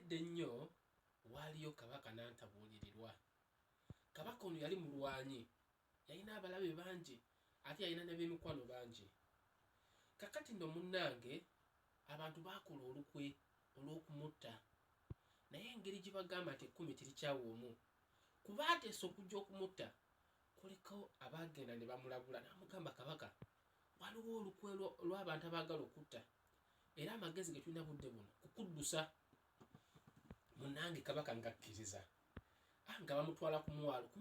edda ennyo waaliyo kabaka n'antabuulirirwa. Kabaka ono yali mulwanyi, yalina abalabe bangi ate yalina ne b'emikwano bangi. Kakati nno munnange abantu baakola olukwe olw'okumutta, naye engeri gye bagamba nti ekkumi terikyawa omu, kuba ateesa okujja okumutta kuliko abaagenda ne bamulabula n'amugamba kabaka waliwo olukwe lw'abantu abaagala okutta era amagezi ge tulina budde buno kukuddusa. Munnange kabaka ngakkiriza nga bamutwala ku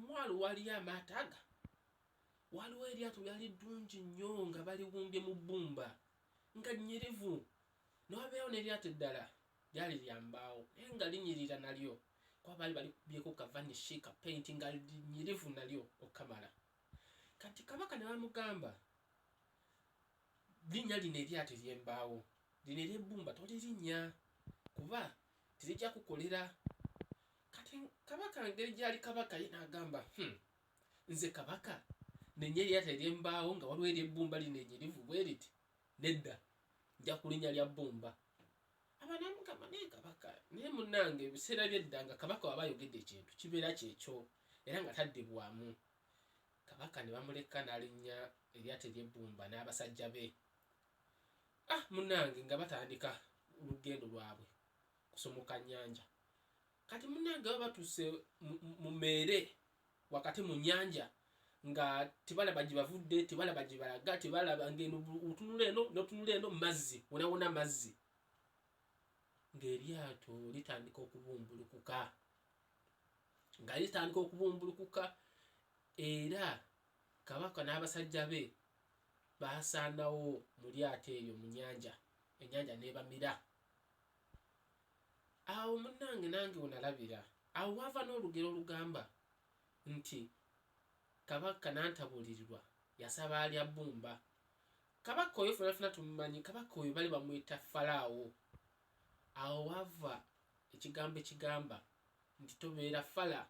mwalo waliyo amaato aga, waliwo eryato lyali ddungi nnyo nga baliwumbye mu bbumba nga nnyirivu, newabeerawo n'eryato eddala lyali lya mbaawo naye nga linyirira nalyo, kuba baali balikubyeko kavanishi ka penti nga linyirivu nalyo okkamala. Kati kabaka ne bamugamba linnya lino eryato ery'embaawo, lino ery'ebbumba tolirinnya kuba terijja kukolera. Kati kabaka ngeri gyali kabaka ye n'agamba nze kabaka nenye eryato ery'embaawo nga waliwo ery'ebbumba lino enyirivu bwe riti, nedda nja ku linnya lya bbumba. Aba n'amugamba naye kabaka, naye munnange ebiseera by'edda nga kabaka waba ayogedde ekintu kibeera kyekyo era nga taddibwamu. Kabaka ne bamuleka n'alinnya eryato ery'ebbumba n'abasajja be. Munnange nga batandika olugendo lwabwe kusomoka nnyanja. Kati munnange baba batuuse mu mmeere wakati mu nnyanja nga tebalaba gye bavudde, tebalaba gye balaga, tebalaba ng'eno otunula eno n'otunula eno mazzi, wona wona mazzi, ng'eryato litandika okubumbulukuka. Era kabaka n'abasajja be baasaanawo mu lyato eryo mu nnyanja, ennyanja n'ebamira. Awo munnange nange wenalabira awo wava n'olugero olugamba nti kabaka n'antabuulirirwa yasaba alya bbumba. Kabaka oyo ffenna tumumanyi, kabaka oyo bali bamuyita Falaawo. Awo wava ekigambo ekigamba nti tobeera fala,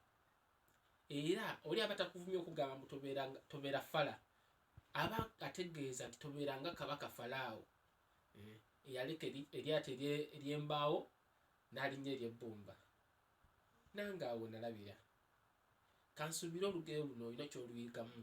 era oli aba takuvumya okugamba mbu tobeera fala, aba ategeeza nti tobeera nga kabaka Falaawo eyaleka eryato ery'embaawo n'alinnya ery'ebbumba. Nange awo nalabira. Kansubire olugero luno olina ky'oluyigamu.